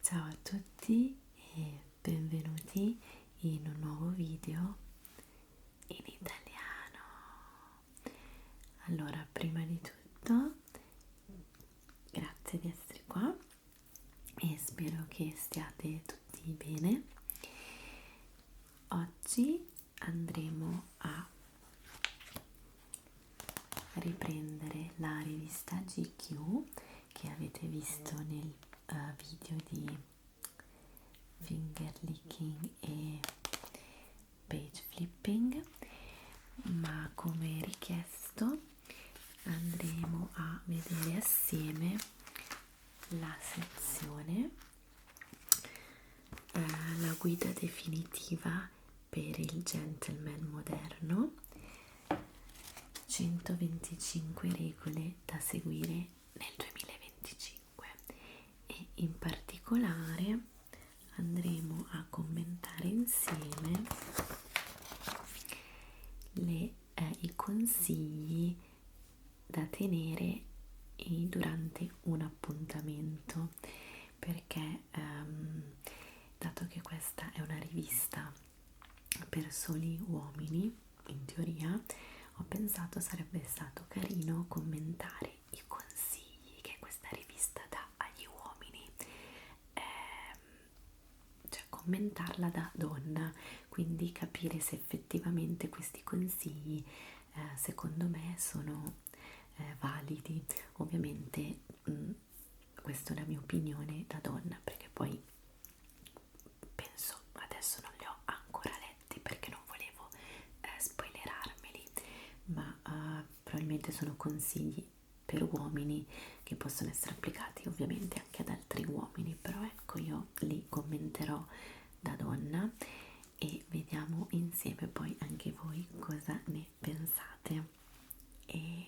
Ciao a tutti e benvenuti in un nuovo video in italiano. Allora, prima di tutto, grazie di essere qua e spero che stiate tutti bene. Oggi andremo a riprendere la rivista GQ che avete visto nel video di finger licking e page flipping, ma come richiesto andremo a vedere assieme la sezione la guida definitiva per il gentleman moderno, 125 regole da seguire nel 2025, e in particolare andremo a commentare insieme i consigli da tenere durante un appuntamento, perché dato che questa è una rivista per soli uomini, in teoria, ho pensato sarebbe stato carino commentare i consigli che questa rivista dà agli uomini, cioè commentarla da donna, quindi capire se effettivamente questi consigli secondo me sono validi. Ovviamente questa è la mia opinione da donna, perché poi penso, adesso non li ho ancora letti perché non volevo spoilerarmeli, ma probabilmente sono consigli per uomini che possono essere applicati ovviamente anche ad altri uomini, però ecco, io li commenterò da donna e vediamo insieme poi anche voi cosa ne pensate. E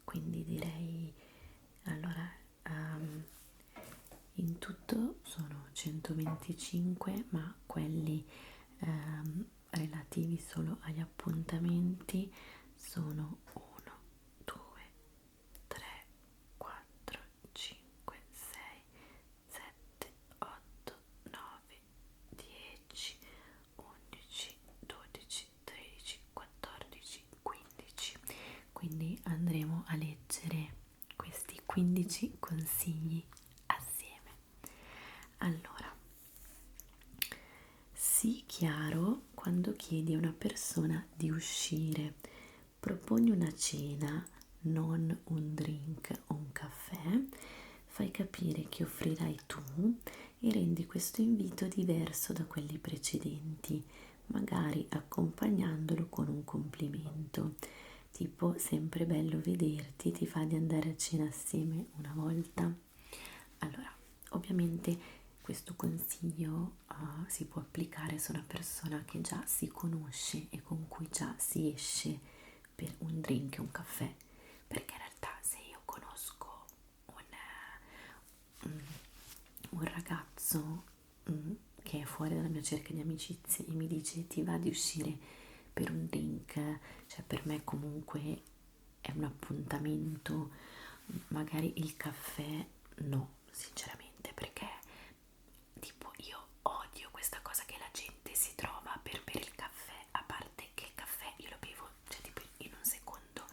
quindi direi, allora, in tutto sono 125, ma quelli relativi solo agli appuntamenti sono 1, 2, 3, 4, 5, 6, 7, 8, 9, 10, 11, 12, 13, 14, 15. Quindi andremo a leggere questi 15 consigli assieme. Allora, sii chiaro quando chiedi a una persona di uscire. Proponi una cena, non un drink o un caffè. Fai capire che offrirai tu e rendi questo invito diverso da quelli precedenti, magari accompagnandolo con un complimento, tipo sempre bello vederti, ti fa di andare a cena assieme una volta? Allora, ovviamente questo consiglio si può applicare su una persona che già si conosce e con cui già si esce per un drink e un caffè, perché in realtà se io conosco un ragazzo che è fuori dalla mia cerchia di amicizie e mi dice ti va di uscire per un drink, cioè per me comunque è un appuntamento. Magari il caffè no, sinceramente, perché tipo io odio questa cosa che la gente si trova per bere il caffè, a parte che il caffè io lo bevo, cioè tipo in un secondo,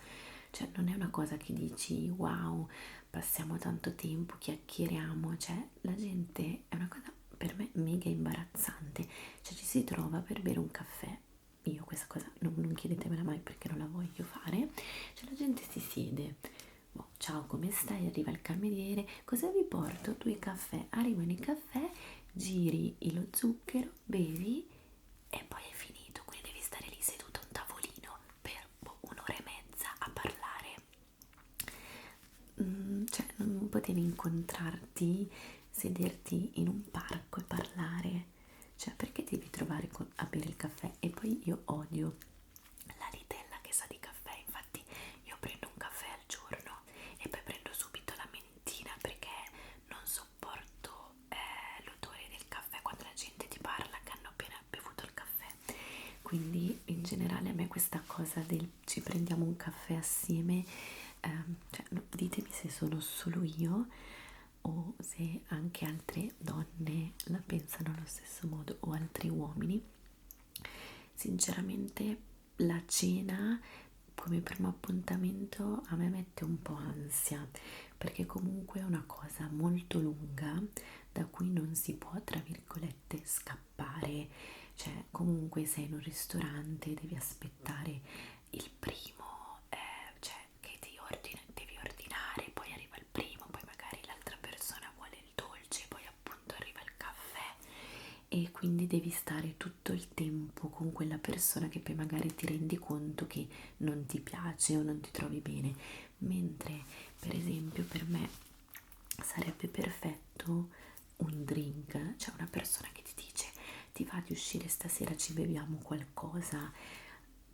cioè non è una cosa che dici wow, passiamo tanto tempo, chiacchieriamo, cioè la gente è una cosa per me mega imbarazzante, cioè ci si trova per bere un caffè. Io questa cosa non chiedetemela mai perché non la voglio fare, cioè la gente si siede, boh, ciao come stai, arriva il cameriere, cosa vi porto? 2 caffè, arrivano i caffè, giri lo zucchero, bevi e poi è finito, quindi devi stare lì seduto a un tavolino per un'ora e mezza a parlare. Cioè non potevi incontrarti, sederti in un parco e parlare, cioè perché devi trovare a bere il caffè? E poi io odio la litella che sa di caffè, infatti io prendo un caffè al giorno e poi prendo subito la mentina perché non sopporto l'odore del caffè quando la gente ti parla che hanno appena bevuto il caffè. Quindi in generale a me questa cosa del ci prendiamo un caffè assieme, cioè, no, ditemi se sono solo io, o se anche altre donne la pensano allo stesso modo o altri uomini. Sinceramente la cena come primo appuntamento a me mette un po' ansia, perché comunque è una cosa molto lunga da cui non si può, tra virgolette, scappare. Cioè comunque sei in un ristorante, devi aspettare il primo, cioè che devi ordinare, poi arriva il primo, poi magari l'altra persona vuole il dolce, poi appunto arriva il caffè e quindi devi stare tutto il tempo con quella persona che poi magari ti rendi conto che non ti piace o non ti trovi bene, mentre per esempio per me sarebbe perfetto un drink, cioè una persona che ti dice ti va di uscire stasera, ci beviamo qualcosa,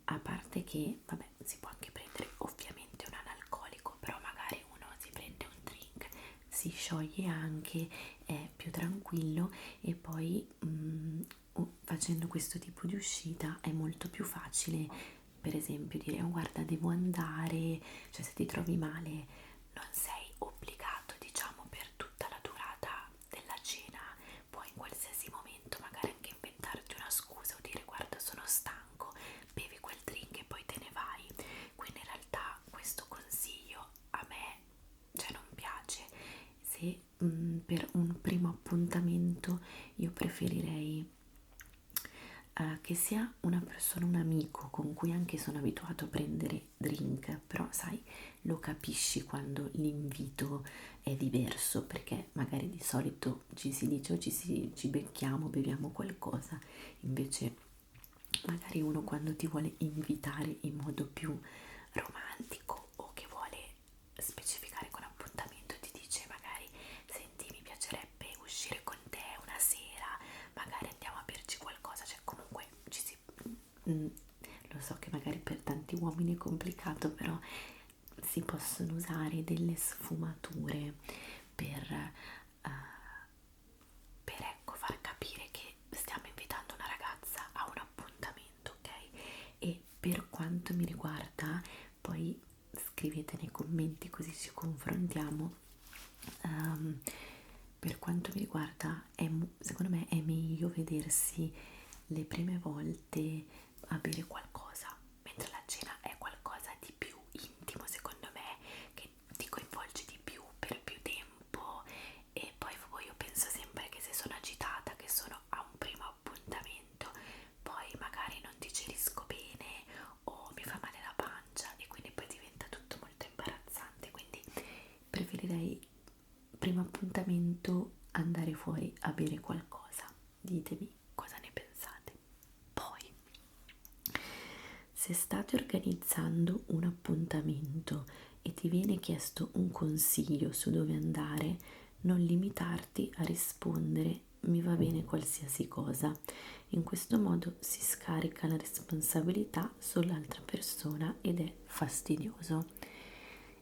a parte che vabbè si può anche prendere ovviamente un analcolico, però magari uno si prende un drink, si scioglie anche, è più tranquillo e poi facendo questo tipo di uscita è molto più facile, per esempio dire oh, guarda devo andare, cioè se ti trovi male non sei obbligato diciamo per tutta la durata della cena, puoi in qualsiasi momento magari anche inventarti una scusa o dire guarda sono stanco, bevi quel drink e poi te ne vai. Quindi in realtà questo consiglio a me cioè non piace. Se per un primo appuntamento io preferirei che sia una persona, un amico con cui anche sono abituato a prendere drink, però sai, lo capisci quando l'invito è diverso, perché magari di solito ci si dice o ci becchiamo, beviamo qualcosa, invece magari uno quando ti vuole invitare in modo più romantico o che vuole specificare con appuntamento ti dice magari senti mi piacerebbe uscire con te una sera, magari andiamo a berci qualcosa, cioè comunque lo so che magari per tanti uomini è complicato, però si possono usare delle sfumature per ecco far capire che stiamo invitando una ragazza a un appuntamento, ok? E per quanto mi riguarda, poi scrivete nei commenti così ci confrontiamo. Per quanto mi riguarda, secondo me è meglio vedersi le prime volte a bere qualcosa, mentre la cena è qualcosa di più intimo, secondo me, che ti coinvolge di più per più tempo. E poi io penso sempre che se sono agitata, che sono a un primo appuntamento, poi magari non digerisco bene o mi fa male la pancia e quindi poi diventa tutto molto imbarazzante, quindi preferirei primo appuntamento andare fuori a bere qualcosa. Ditemi cosa ne pensate. Poi se state organizzando un appuntamento e ti viene chiesto un consiglio su dove andare, non limitarti a rispondere mi va bene qualsiasi cosa. In questo modo si scarica la responsabilità sull'altra persona ed è fastidioso.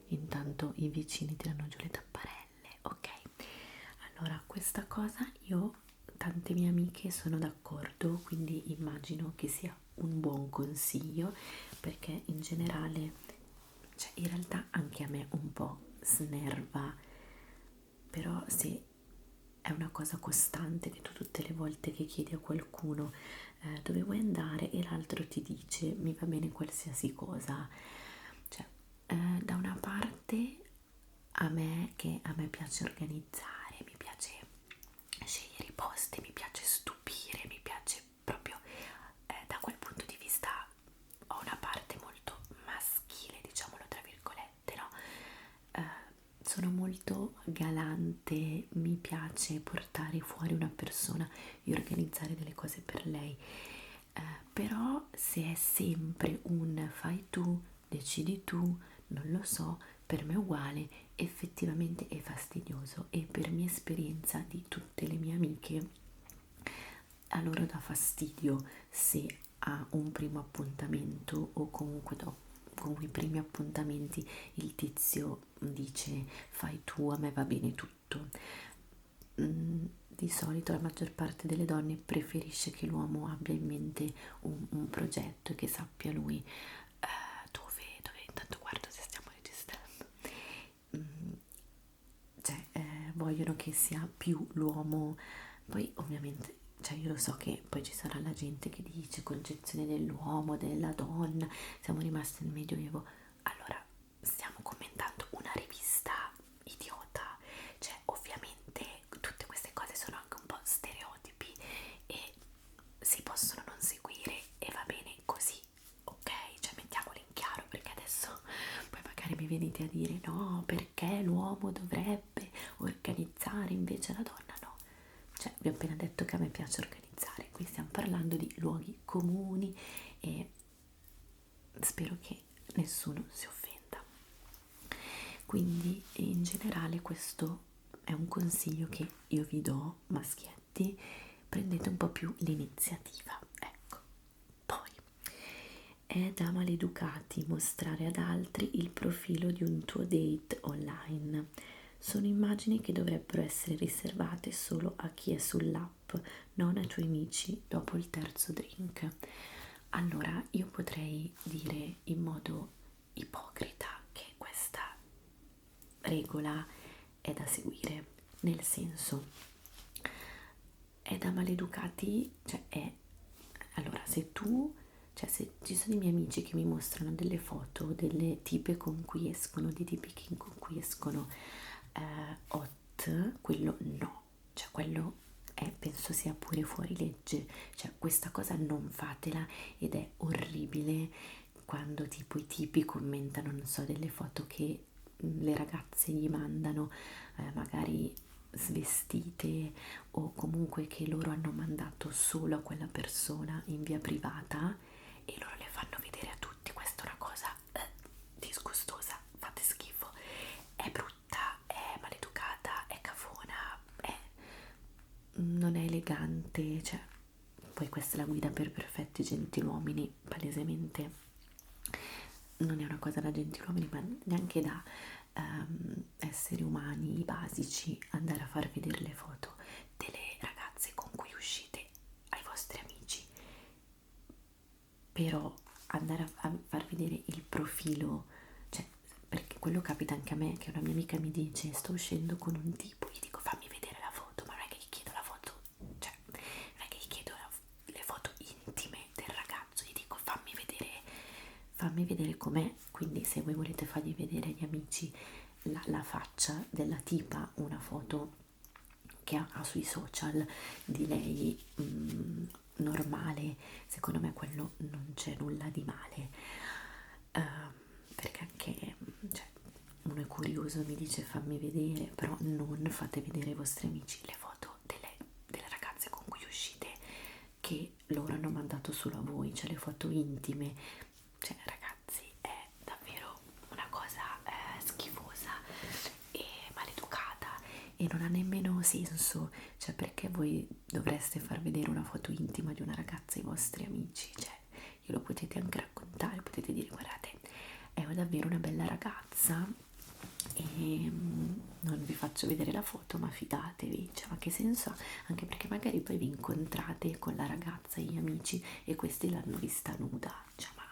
Intanto i vicini tirano giù le tapparelle, ok? Allora, questa cosa io, tante mie amiche sono d'accordo, quindi immagino che sia un buon consiglio, perché in generale, cioè in realtà anche a me un po' snerva, però se è una cosa costante che tu tutte le volte che chiedi a qualcuno dove vuoi andare e l'altro ti dice mi va bene qualsiasi cosa, cioè da una parte a me piace organizzare, mi piace scegliere i posti, mi piace stupire, mi piace proprio da quel punto di vista ho una parte molto maschile, diciamolo tra virgolette, no? Sono molto galante, mi piace portare fuori una persona e organizzare delle cose per lei, però se è sempre un fai tu, decidi tu, non lo so, per me è uguale, effettivamente è fastidioso e per mia esperienza di tutte le mie amiche a loro dà fastidio se a un primo appuntamento o comunque dopo con i primi appuntamenti il tizio dice fai tu, a me va bene tutto. Di solito la maggior parte delle donne preferisce che l'uomo abbia in mente un progetto e che sappia lui intanto guardo se stiamo registrando, cioè vogliono che sia più l'uomo. Poi ovviamente, cioè io lo so che poi ci sarà la gente che dice concezione dell'uomo, della donna, siamo rimasti nel Medioevo. Allora, stiamo commentando una rivista idiota, cioè ovviamente tutte queste cose sono anche un po' stereotipi e si possono non seguire e va bene così, ok? Cioè mettiamolo in chiaro, perché adesso poi magari mi venite a dire no, perché l'uomo dovrebbe organizzare invece la donna, no? Cioè vi ho appena detto che a me piace organizzare, qui stiamo parlando di luoghi comuni e spero che nessuno si offenda. Quindi in generale questo è un consiglio che io vi do, maschietti, prendete un po' più l'iniziativa, ecco. Poi è da maleducati mostrare ad altri il profilo di un tuo date online. Sono immagini che dovrebbero essere riservate solo a chi è sull'app, non ai tuoi amici dopo il terzo drink. Allora, io potrei dire in modo ipocrita che questa regola è da seguire, nel senso, è da maleducati, cioè è, allora se tu, cioè se ci sono i miei amici che mi mostrano delle foto delle tipe con cui escono, di tipi con cui escono hot, quello no, cioè quello è, penso sia pure fuori legge, cioè questa cosa non fatela ed è orribile quando tipo i tipi commentano, non so, delle foto che le ragazze gli mandano, magari svestite o comunque che loro hanno mandato solo a quella persona in via privata e loro le fanno vedere a tutti. Questa è una cosa disgustosa, fate schifo, è brutta, è maleducata, è cafona, non è elegante, cioè poi questa è la guida per perfetti gentiluomini, palesemente non è una cosa da gentiluomini, ma neanche da esseri umani basici andare a far vedere le foto delle ragazze con cui uscite ai vostri amici, però andare a far vedere il profilo, cioè perché quello capita anche a me, che una mia amica mi dice sto uscendo con un tipo, gli dico fammi vedere la foto, ma non è che gli chiedo la foto, cioè non è che gli chiedo le foto intime del ragazzo, gli dico fammi vedere com'è. Quindi se voi volete fargli vedere agli amici la faccia della tipa, una foto che ha sui social di lei normale, secondo me quello non c'è nulla di male, perché anche cioè, uno è curioso, mi dice fammi vedere, però non fate vedere ai vostri amici le foto delle ragazze con cui uscite che loro hanno mandato solo a voi, cioè le foto intime, cioè ragazzi è davvero una cosa schifosa e maleducata e non ha nemmeno senso, cioè perché voi dovreste far vedere una foto intima di una ragazza ai vostri amici, cioè glielo potete anche raccontare, potete dire guardate è davvero una bella ragazza e non vi faccio vedere la foto ma fidatevi, cioè ma che senso ha? Anche perché magari poi vi incontrate con la ragazza e gli amici e questi l'hanno vista nuda, cioè ma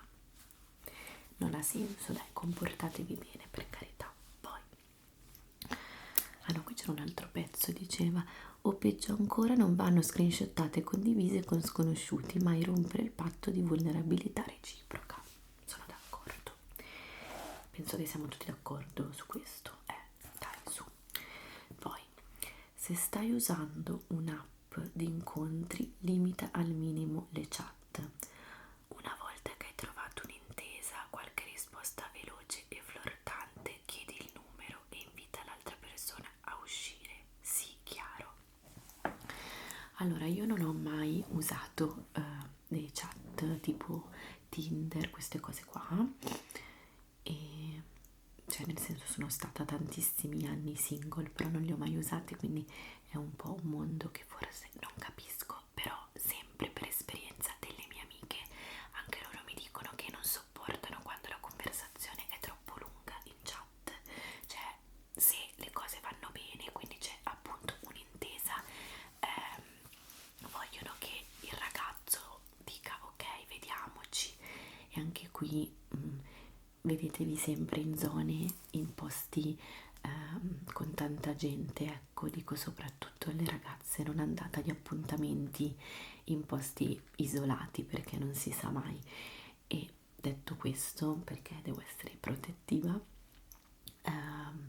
non ha senso, dai, comportatevi bene per carità. Poi ah no, qui c'era un altro pezzo, diceva o peggio ancora non vanno screenshottate e condivise con sconosciuti, mai rompere il patto di vulnerabilità reciproca. Sono d'accordo, penso che siamo tutti d'accordo su questo, dai su. Poi se stai usando un'app di incontri limita al minimo le chat. Una volta che hai trovato un'intesa, qualche risposta veloce e flirtante, chiedi il numero e invita l'altra persona a uscire. Sì, chiaro. Allora, io non ho mai usato dei chat tipo Tinder, queste cose qua, e cioè nel senso sono stata tantissimi anni single, però non li ho mai usati, quindi è un po' un mondo che forse non capisco, però sempre per esperienza delle mie amiche, anche loro mi dicono che non sopportano quando la conversazione è troppo lunga in chat, cioè se le cose vanno bene, quindi c'è appunto un'intesa, vogliono che il ragazzo dica ok, vediamoci, e anche qui vedetevi sempre in zone, in posti con tanta gente, ecco, dico soprattutto alle ragazze, non andate agli appuntamenti in posti isolati perché non si sa mai. E detto questo, perché devo essere protettiva, ehm,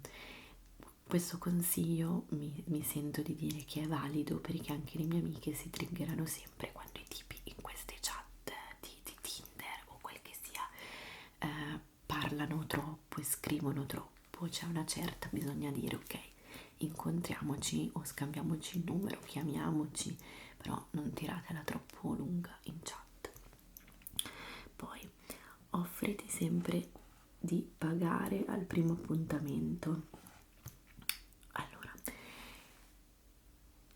questo consiglio mi sento di dire che è valido perché anche le mie amiche si triggerano sempre quando i tipi in queste chat di Tinder o quel che sia parlano troppo e scrivono troppo. C'è una certa, bisogna dire ok, incontriamoci o scambiamoci il numero, chiamiamoci, però non tiratela troppo lunga in chat. Poi offriti sempre di pagare al primo appuntamento. Allora,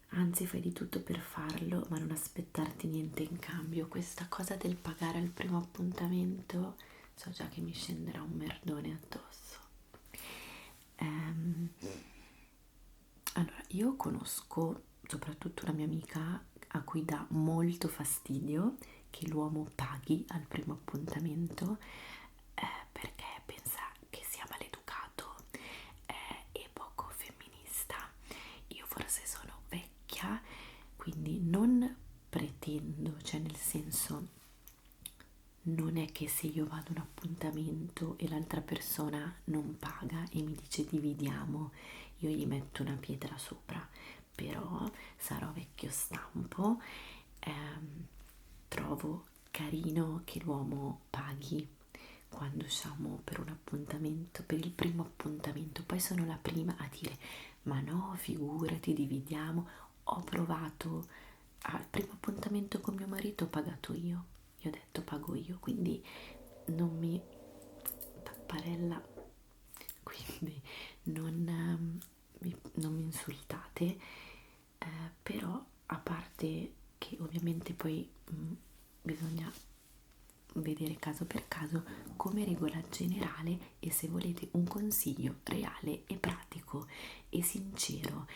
anzi fai di tutto per farlo, ma non aspettarti niente in cambio. Questa cosa del pagare al primo appuntamento, so già che mi scenderà un merdone addosso. Ehm, allora, io conosco soprattutto una mia amica a cui dà molto fastidio che l'uomo paghi al primo appuntamento perché pensa che sia maleducato e poco femminista. Io forse sono vecchia, quindi non pretendo, cioè nel senso non è che se io vado a un appuntamento e l'altra persona non paga e mi dice dividiamo, io gli metto una pietra sopra, però sarò vecchio stampo, trovo carino che l'uomo paghi quando usciamo per un appuntamento, per il primo appuntamento, poi sono la prima a dire ma no, figurati, dividiamo, ho provato al primo appuntamento con mio marito, ho pagato io, gli ho detto pago io, quindi non mi tapparella, quindi non mi insultate, però a parte che ovviamente poi bisogna vedere caso per caso come regola generale, e se volete un consiglio reale e pratico e sincero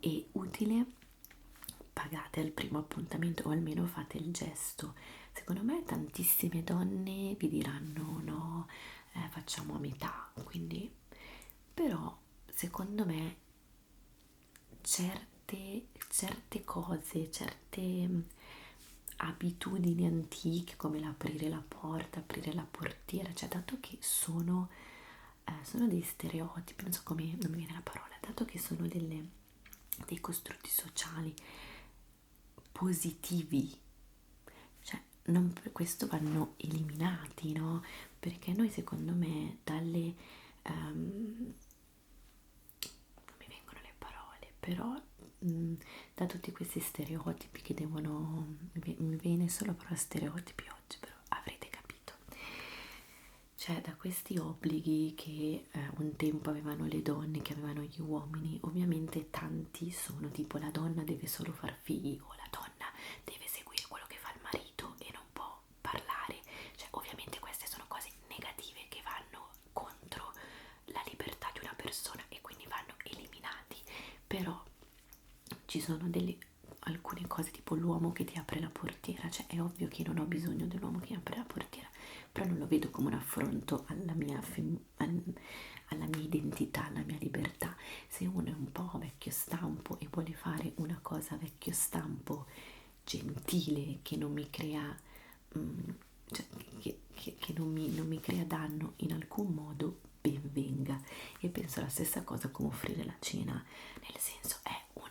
e utile, pagate al primo appuntamento o almeno fate il gesto. Secondo me tantissime donne vi diranno no, facciamo a metà, quindi però secondo me certe cose, certe abitudini antiche come l'aprire la porta, aprire la portiera, cioè dato che sono dei stereotipi, non so come, non mi viene la parola, dato che sono dei costrutti sociali positivi, cioè non per questo vanno eliminati, no? Perché noi secondo me non mi vengono le parole, però da tutti questi stereotipi che devono, mi viene solo però stereotipi oggi, però avrete capito, cioè da questi obblighi che un tempo avevano le donne, che avevano gli uomini, ovviamente tanti sono tipo la donna deve solo far figli o la donna deve seguire quello che fa il marito e non può parlare, cioè ovviamente queste sono cose negative che vanno contro la libertà di una persona e quindi vanno eliminati, però ci sono alcune cose tipo l'uomo che ti apre la portiera, cioè è ovvio che non ho bisogno dell'uomo che apre la portiera, però non lo vedo come un affronto alla mia identità, alla mia libertà. Se uno è un po' vecchio stampo e vuole fare una cosa vecchio stampo gentile che non mi crea cioè, che non mi crea danno in alcun modo, ben venga. E penso la stessa cosa come offrire la cena, nel senso è un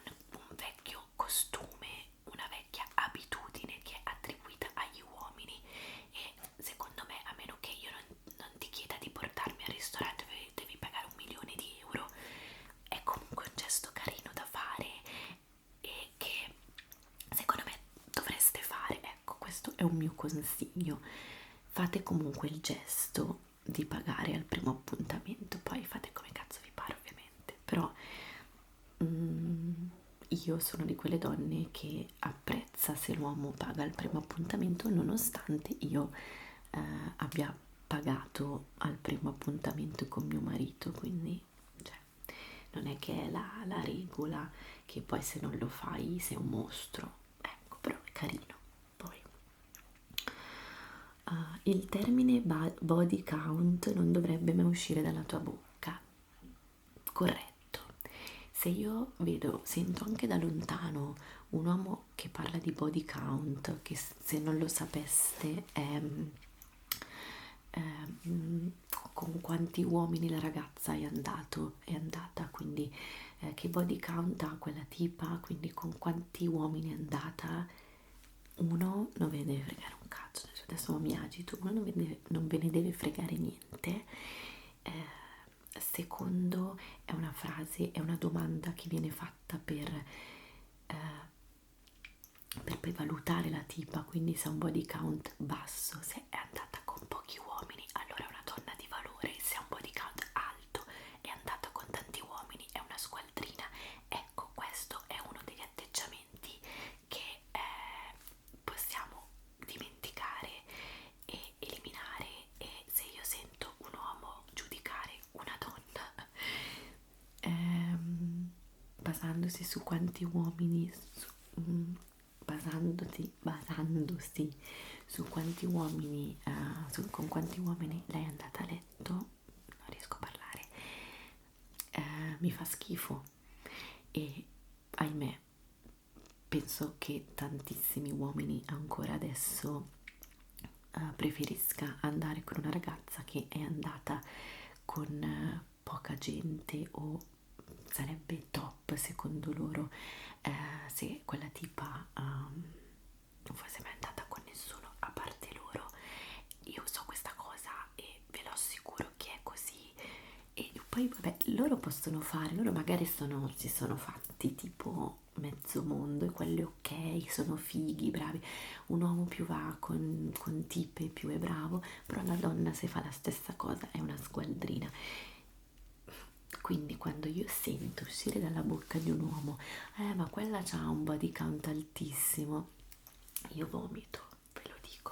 vecchio costume, una vecchia abitudine che è attribuita agli uomini e secondo me, a meno che io non ti chieda di portarmi al ristorante dove devi pagare 1.000.000 di euro, è comunque un gesto carino da fare e che secondo me dovreste fare. Ecco, questo è un mio consiglio. Fate comunque il gesto di pagare al primo appuntamento, poi fate come cazzo vi pare ovviamente, però io sono di quelle donne che apprezza se l'uomo paga al primo appuntamento nonostante io abbia pagato al primo appuntamento con mio marito, quindi cioè, non è che è la regola che poi se non lo fai sei un mostro, ecco, però è carino. Poi il termine body count non dovrebbe mai uscire dalla tua bocca, corretto. Se io sento anche da lontano un uomo che parla di body count, che se non lo sapeste è con quanti uomini la ragazza è andata, quindi che body count ha quella tipa, quindi con quanti uomini è andata, uno non ve ne deve fregare un cazzo, adesso mi agito, uno non ve ne deve fregare niente. Secondo, è una frase, è una domanda che viene fatta per poi valutare la tipa, quindi se ha un body count basso, se è andata con pochi uomini, allora è una donna di valore, se ha un body count alto, è andata con tanti uomini, è una squaldrina. Ecco, questo è uno degli atteggiamenti che possiamo dimenticare e eliminare. E se io sento un uomo giudicare una donna basandosi su quanti uomini basandosi su quanti uomini con quanti uomini lei è andata a letto, non riesco a parlare, mi fa schifo. E ahimè, penso che tantissimi uomini ancora adesso preferisca andare con una ragazza che è andata con poca gente, o sarebbe top secondo loro se quella tipa non fosse mai andata con nessuno a parte loro. Io so questa cosa e ve lo assicuro che è così. E poi vabbè, loro possono fare, loro magari si sono fatti tipo mezzo mondo e quelli ok, sono fighi, bravi, un uomo più va con tipe più è bravo, però la donna se fa la stessa cosa è una squaldrina. Quindi quando io sento uscire dalla bocca di un uomo ma quella c'ha un body count altissimo, io vomito, ve lo dico.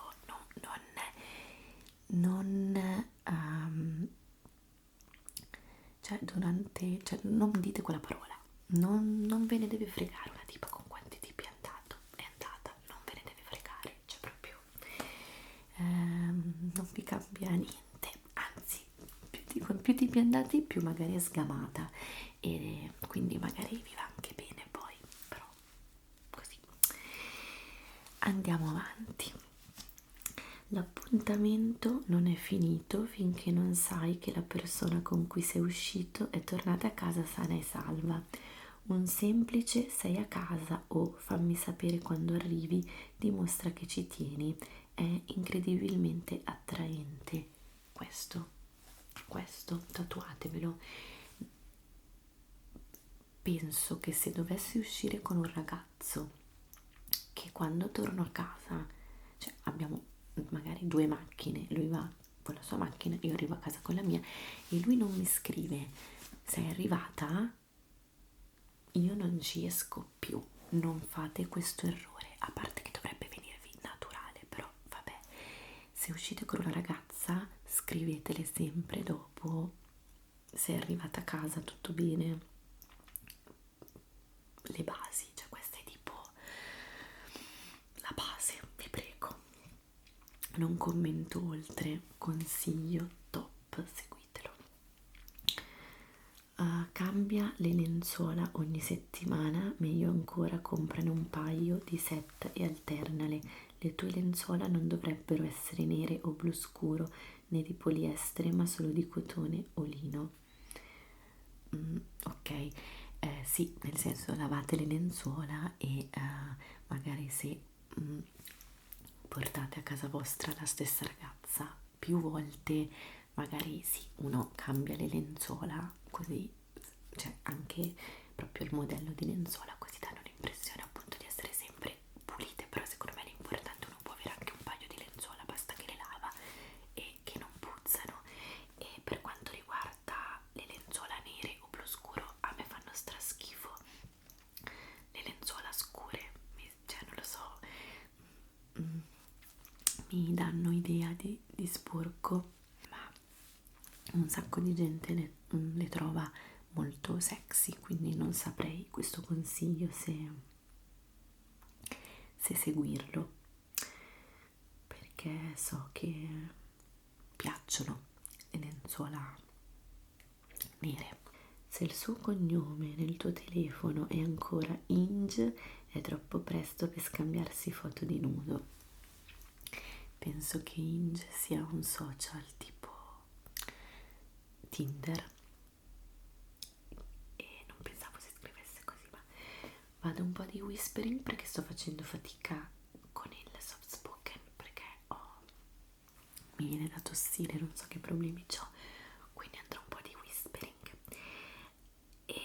Cioè non dite quella parola, non ve ne deve fregare una tipa con quanti tipi è andata, non ve ne deve fregare, cioè proprio non vi cambia niente, anzi più tipi andati più magari è sgamata, e quindi magari vi va anche bene poi, però così. Andiamo avanti. L'appuntamento non è finito finché non sai che la persona con cui sei uscito è tornata a casa sana e salva. Un semplice sei a casa o fammi sapere quando arrivi dimostra che ci tieni. È incredibilmente attraente. Questo, tatuatevelo. Penso che se dovessi uscire con un ragazzo che quando torno a casa, cioè abbiamo magari due macchine, lui va con la sua macchina, io arrivo a casa con la mia, e lui non mi scrive sei arrivata, io non ci esco più. Non fate questo errore, a parte che dovrebbe venirvi naturale, però vabbè, se uscite con una ragazza scrivetele sempre dopo se è arrivata a casa, tutto bene, le basi, cioè questa è tipo la base, vi prego. Non commento oltre, consiglio top, seguitelo. Cambia le lenzuola ogni settimana, meglio ancora comprane un paio di set e alternale. Le tue lenzuola non dovrebbero essere nere o blu scuro né di poliestere, ma solo di cotone o lino. Ok, sì, nel senso lavate le lenzuola e magari se portate a casa vostra la stessa ragazza più volte, magari sì, uno cambia le lenzuola così, cioè anche proprio il modello di lenzuola, così danno l'impressione appunto di essere sempre pulite, però secondo me l'importante, uno può avere anche un paio di lenzuola, basta che le lava e che non puzzano. E per quanto riguarda le lenzuola nere o blu scuro, a me fanno straschifo. Le lenzuola scure, cioè non lo so, mi danno idea di sporco, ma un sacco di gente le trova molto sexy, quindi non saprei questo consiglio se seguirlo, perché so che piacciono le lenzuola nere. Se il suo cognome nel tuo telefono è ancora Inge, è troppo presto per scambiarsi foto di nudo. Penso che Inge sia un social tipo Tinder e non pensavo si scrivesse così, ma vado un po' di whispering perché sto facendo fatica con il soft spoken perché mi viene da tossire, non so che problemi ho, quindi andrò un po' di whispering. E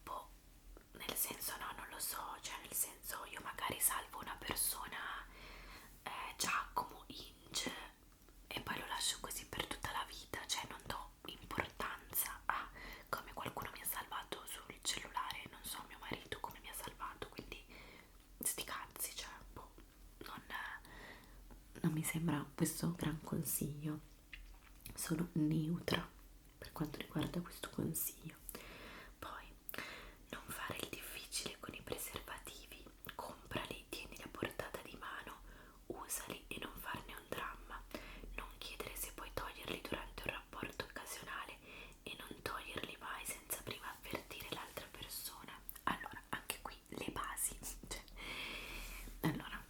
boh, nel senso no, non lo so, cioè nel senso io magari salvo una persona, Giacomo, Inge, e poi lo lascio così per tutta la vita, cioè non do importanza a come qualcuno mi ha salvato sul cellulare, non so mio marito come mi ha salvato, quindi sti cazzi, cioè boh, non mi sembra questo gran consiglio. Sono neutra per quanto riguarda questo consiglio. Poi non fare il difficile con i preservativi, comprali, tienili a portata di mano, usali e non farne un dramma. Non chiedere se puoi toglierli durante un rapporto occasionale e non toglierli mai senza prima avvertire l'altra persona. Allora, anche qui le basi. Cioè, allora,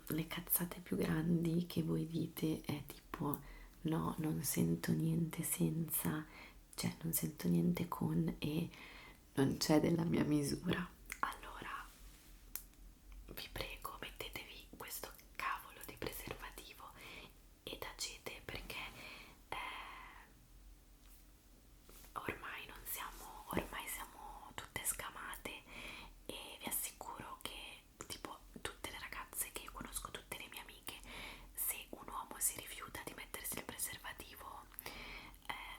le cazzate più grandi che voi dite è tipo no, non sento niente senza, cioè non sento niente con e non c'è della mia misura. Allora, vi prego, mettetevi questo cavolo di preservativo ed agite perché ormai siamo tutte scamate e vi assicuro che tipo tutte le ragazze che io conosco, tutte le mie amiche, se un uomo si rifiuta di mettersi il preservativo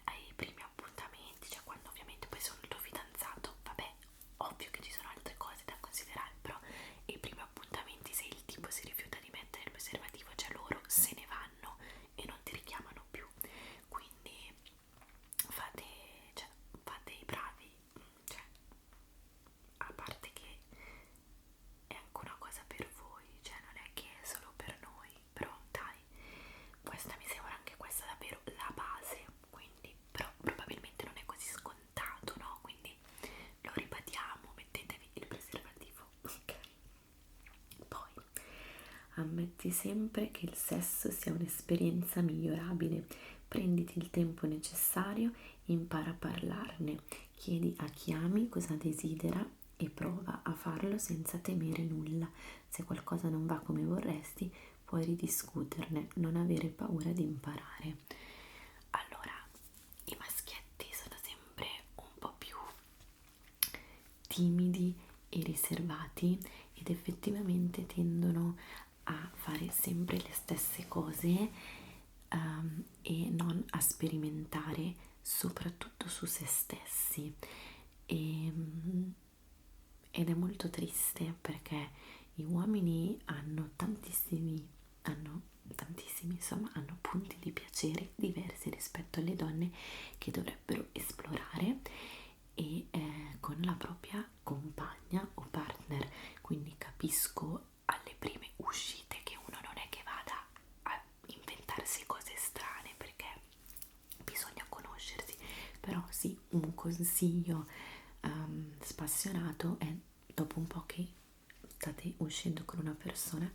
ai primi appuntamenti, cioè quando ovviamente poi sono il tuo fidanzato, vabbè, ovvio che ci sono altre cose da considerare, però i primi appuntamenti se il tipo si rifiuta di mettere il preservativo, cioè loro se ne vanno e non ti richiamano più, quindi fate i bravi, cioè a parte che è anche una cosa per voi, cioè non è che è solo per noi, però dai, questa mi sembra anche questa davvero la base, quindi però probabilmente non è così scontato, no? Quindi lo ribadiamo, mettetevi il preservativo, ok? Poi ammetti sempre che il sesso sia un'esperienza migliorabile, prenditi il tempo necessario, impara a parlarne, chiedi a chi ami cosa desidera e prova a farlo senza temere nulla. Se qualcosa non va come vorresti, puoi ridiscuterne, non avere paura di imparare. Allora, i maschietti sono sempre un po' più timidi e riservati ed effettivamente tendono a fare sempre le stesse cose e non a sperimentare soprattutto su se stessi e, ed è molto triste perché gli uomini hanno tantissimi, insomma, hanno punti di piacere diversi rispetto alle donne che dovrebbero esplorare e con la propria compagna o partner, quindi capisco alle prime uscite che uno non è che vada a inventarsi cose strane perché bisogna conoscersi, però sì, un consiglio spassionato è dopo un po' che state uscendo con una persona,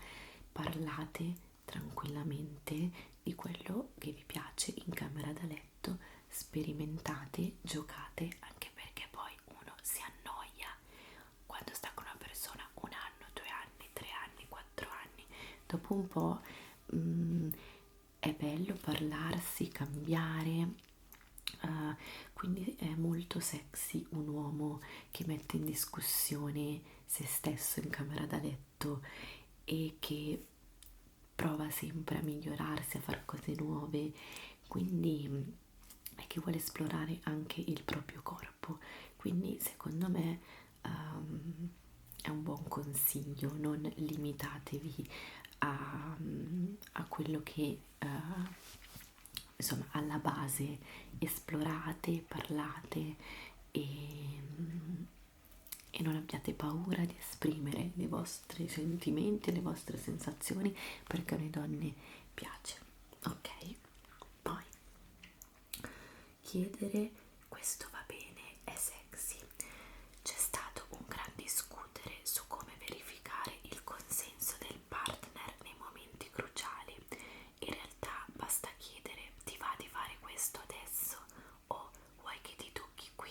parlate tranquillamente di quello che vi piace in camera da letto, sperimentate, giocate, anche perché poi uno si annoia quando sta con una persona 1 anno, 2 anni, 3 anni, 4 anni, dopo un po' è bello parlarsi, cambiare. Quindi è molto sexy un uomo che mette in discussione se stesso in camera da letto e che prova sempre a migliorarsi, a fare cose nuove, quindi è che vuole esplorare anche il proprio corpo. Quindi secondo me è un buon consiglio, non limitatevi a quello che insomma alla base, esplorate, parlate e non abbiate paura di esprimere i vostri sentimenti, le vostre sensazioni perché a noi donne piace, ok? Poi chiedere questo va bene, è sexy. C'è stato un gran discutere su come verificare il consenso del partner nei momenti cruciali. In realtà basta chiedere: ti va di fare questo adesso? O vuoi che ti tocchi qui?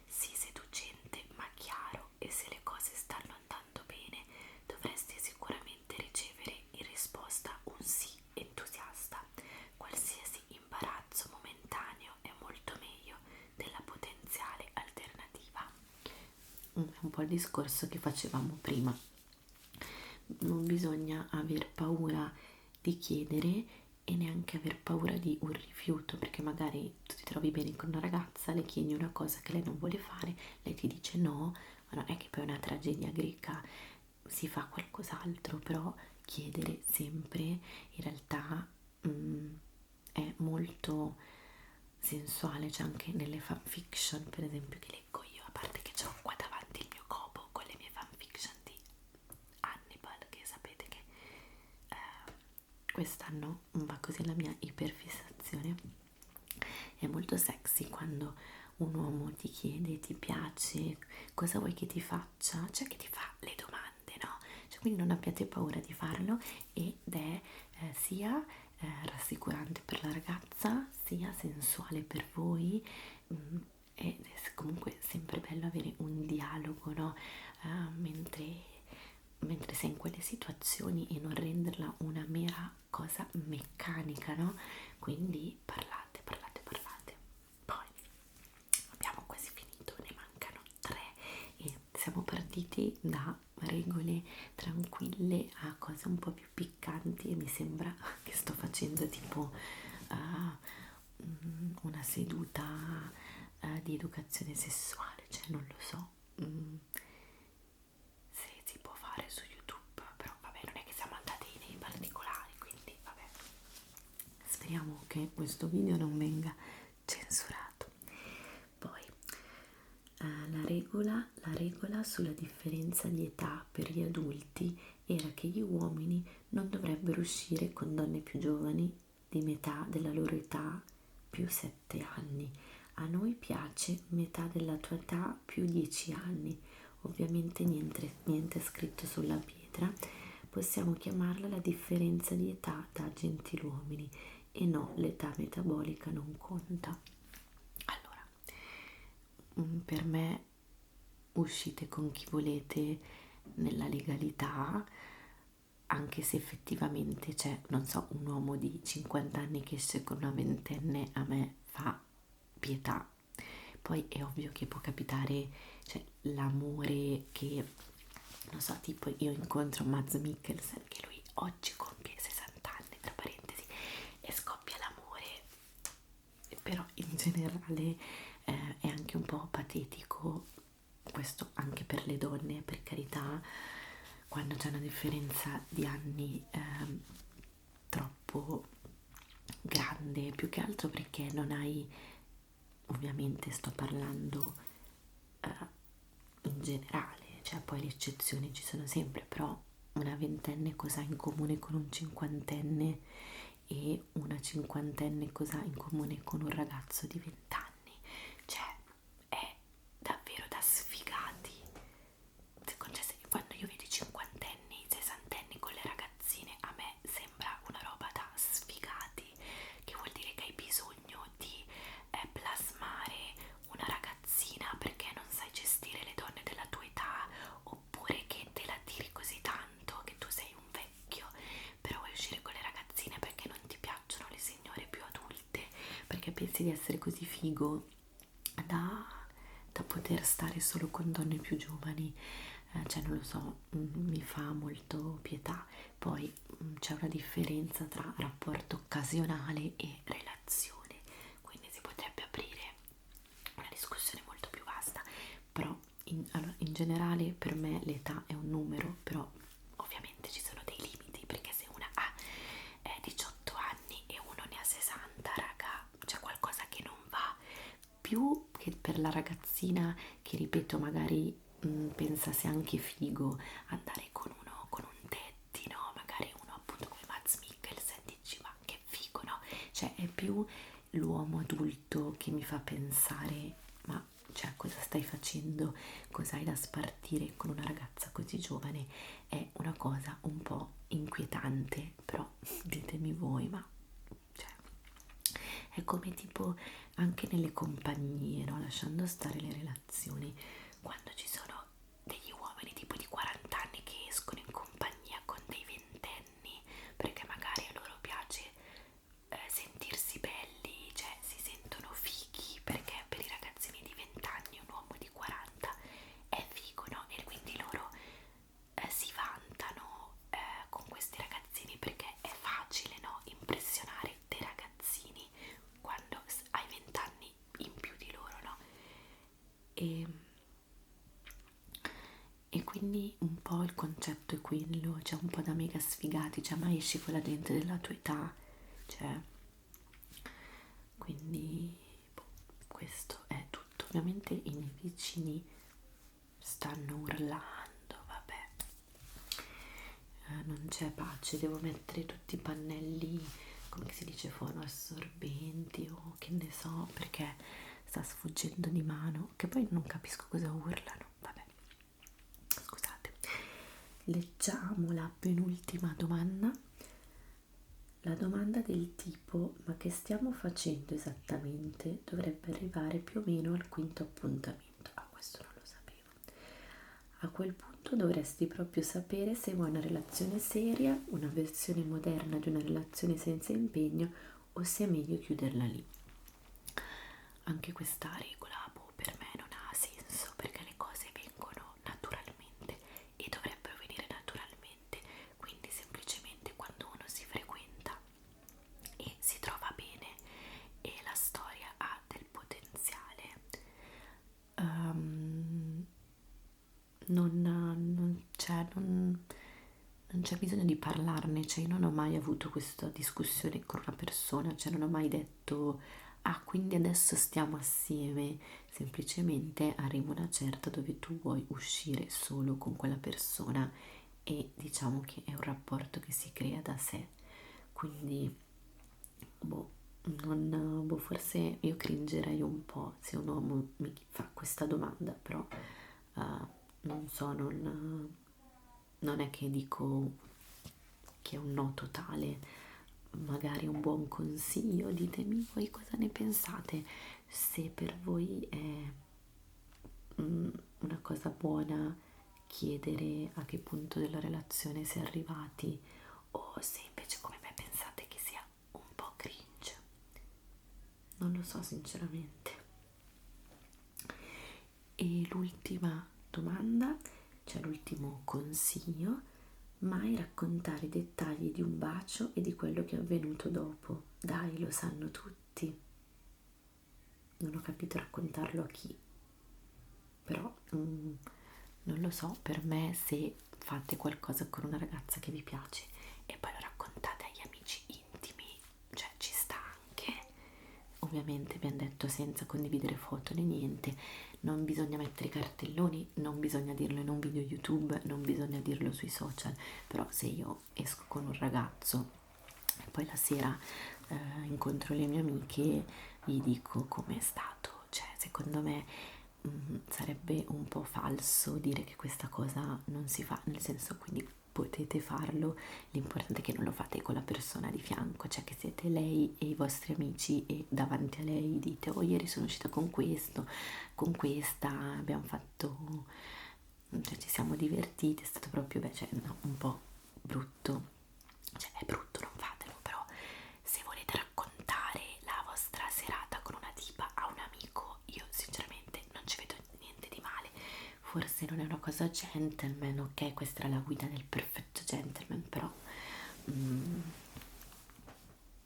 Sì, seducente ma chiaro, e se le cose stanno andando bene dovresti sicuramente ricevere in risposta un sì entusiasta. Qualsiasi imbarazzo momentaneo è molto meglio della potenziale alternativa. È un po' il discorso che facevamo prima. Non bisogna aver paura di chiedere e neanche aver paura di un rifiuto, perché magari tu ti trovi bene con una ragazza, le chiedi una cosa che lei non vuole fare, lei ti dice no, ma non è che poi è una tragedia greca, si fa qualcos'altro. Però chiedere sempre in realtà è molto sensuale. C'è anche nelle fanfiction, per esempio, che leggo io, a parte che ho qua davanti il mio copo con le mie fanfiction di Hannibal, che sapete che quest'anno va così la mia iperfissazione. È molto sexy quando un uomo ti chiede, ti piace, cosa vuoi che ti faccia, cioè che ti fa le domande, no? Cioè, quindi non abbiate paura di farlo, ed è sia rassicurante per la ragazza, sia sensuale per voi, ed è comunque sempre bello avere un dialogo, no? Mentre sei in quelle situazioni, e non renderla una mera cosa meccanica, no? Quindi parlate, parlate, parlate. Poi abbiamo quasi finito, ne mancano 3 e siamo partiti da regole tranquille a cose un po' più piccanti, e mi sembra che sto facendo tipo una seduta di educazione sessuale, cioè non lo so se si può fare su YouTube, però vabbè, non è che siamo andati nei particolari, quindi vabbè, speriamo che questo video non venga censurato. Poi la regola sulla differenza di età per gli adulti era che gli uomini non dovrebbero uscire con donne più giovani di metà della loro età più 7 anni. A noi piace metà della tua età più 10 anni. Ovviamente niente scritto sulla pietra. Possiamo chiamarla la differenza di età da gentiluomini, e no, l'età metabolica non conta. Allora, per me uscite con chi volete nella legalità, anche se effettivamente c'è, non so, un uomo di 50 anni che esce con una ventenne, a me fa pietà. Poi è ovvio che può capitare, cioè, l'amore che, non so, tipo io incontro Mads Mikkelsen, che lui oggi compie 60 anni, tra parentesi, e scoppia l'amore, però in generale è anche un po' patetico questo, anche per le donne, per carità, quando c'è una differenza di anni troppo grande, più che altro perché non hai, ovviamente sto parlando in generale, cioè poi le eccezioni ci sono sempre, però una ventenne cosa ha in comune con un cinquantenne, e una cinquantenne cosa ha in comune con un ragazzo di 20 anni? Cioè è davvero da sfigati. Cioè, quando io vedo i cinquantenni, i sessantenni con le ragazzine, a me sembra una roba da sfigati, che vuol dire che hai bisogno di plasmare una ragazzina perché non sai gestire le donne della tua età, oppure che te la tiri così tanto che tu sei un vecchio, però vuoi uscire con le ragazzine perché non ti piacciono le signore più adulte, perché pensi di essere così figo da poter stare solo con donne più giovani. Cioè non lo so, mi fa molto pietà. Poi c'è una differenza tra rapporto occasionale e relazione, quindi si potrebbe aprire una discussione molto più vasta, però allora, in generale per me l'età è un numero, però ovviamente ci sono dei limiti, perché se una ha 18 anni e uno ne ha 60, raga, c'è qualcosa che non va. Più che per la ragazzina che, ripeto, magari pensa sia anche figo andare con uno con un tetti, no? Magari uno appunto come Mads Mikkelsen, dici ma che figo, no? Cioè è più l'uomo adulto che mi fa pensare, ma cioè cosa stai facendo, cosa hai da spartire con una ragazza così giovane, è una cosa un po' inquietante, però ditemi voi, ma cioè, è come tipo anche nelle compagnie, no? Lasciando stare le relazioni, quando ci sono degli uomini tipo di 40 anni che escono in compagnia con dei ventenni, perché magari a loro piace sentirsi belli, cioè si sentono fighi, perché per i ragazzini di 20 anni un uomo di 40 è figo, no? E quindi loro si vantano con questi ragazzini perché è facile, no? Impressionare dei ragazzini quando hai 20 anni in più di loro, no? E, e quindi un po' il concetto è quello, cioè un po' da mega sfigati, cioè ma esci con la gente della tua età, cioè, quindi boh, questo è tutto. Ovviamente i miei vicini stanno urlando, vabbè, non c'è pace, devo mettere tutti i pannelli, come si dice, fonoassorbenti o che ne so, perché sta sfuggendo di mano, che poi non capisco cosa urlano, vabbè, scusate. Leggiamo la penultima domanda. La domanda del tipo ma che stiamo facendo esattamente dovrebbe arrivare più o meno al quinto appuntamento. Ah, questo non lo sapevo. A quel punto dovresti proprio sapere se vuoi una relazione seria, una versione moderna di una relazione senza impegno o se è meglio chiuderla lì. Anche questa regola, boh, per me non ha senso perché le cose vengono naturalmente e dovrebbero venire naturalmente, quindi semplicemente quando uno si frequenta e si trova bene e la storia ha del potenziale, non c'è bisogno di parlarne, cioè io non ho mai avuto questa discussione con una persona, cioè non ho mai detto ah quindi adesso stiamo assieme, semplicemente arriva una certa dove tu vuoi uscire solo con quella persona e diciamo che è un rapporto che si crea da sé, quindi boh, boh, forse io cringerei un po' se un uomo mi fa questa domanda, però non so, non è che dico che è un no totale, magari un buon consiglio, ditemi voi cosa ne pensate, se per voi è una cosa buona chiedere a che punto della relazione si è arrivati o se invece come me pensate che sia un po' cringe. Non lo so sinceramente. E l'ultima domanda, cioè l'ultimo consiglio, mai raccontare i dettagli di un bacio e di quello che è avvenuto dopo. Dai, lo sanno tutti. Non ho capito raccontarlo a chi, però non lo so, per me se fate qualcosa con una ragazza che vi piace e poi lo raccontate agli amici intimi, cioè ci sta anche. Ovviamente abbiamo detto senza condividere foto né niente, non bisogna mettere cartelloni, non bisogna dirlo in un video YouTube, non bisogna dirlo sui social, però se io esco con un ragazzo e poi la sera incontro le mie amiche, gli dico com'è stato, cioè secondo me sarebbe un po' falso dire che questa cosa non si fa, nel senso, quindi potete farlo, l'importante è che non lo fate con la persona di fianco, cioè che siete lei e i vostri amici e davanti a lei dite oh ieri sono uscita con questo, con questa, abbiamo fatto, cioè ci siamo divertiti, è stato proprio, beh, cioè no, un po' brutto, cioè è brutto, non fatelo, però se volete raccontare la vostra serata con una tipa a un amico, io sinceramente non ci vedo niente di male, forse non è una cosa gentleman, ok, questa era la guida del perfetto gentleman, però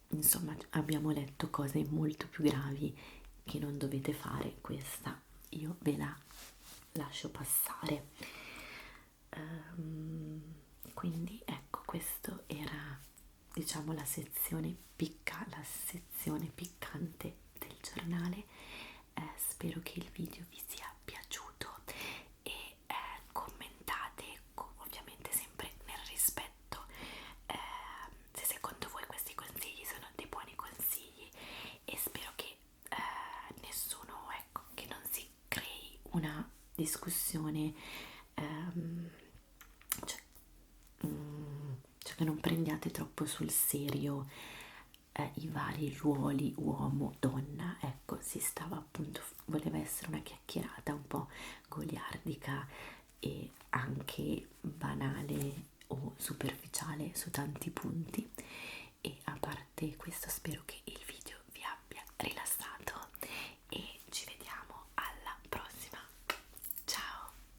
insomma abbiamo letto cose molto più gravi che non dovete fare, questa io ve la lascio passare. Quindi ecco, questo era diciamo la sezione piccante del giornale. Spero che il video vi sia piaciuto e commentate ovviamente sempre nel rispetto se secondo voi questi consigli sono dei buoni consigli e spero discussione, cioè, cioè che non prendiate troppo sul serio i vari ruoli uomo-donna. Ecco, si stava appunto, voleva essere una chiacchierata un po' goliardica e anche banale o superficiale su tanti punti, e a parte questo spero che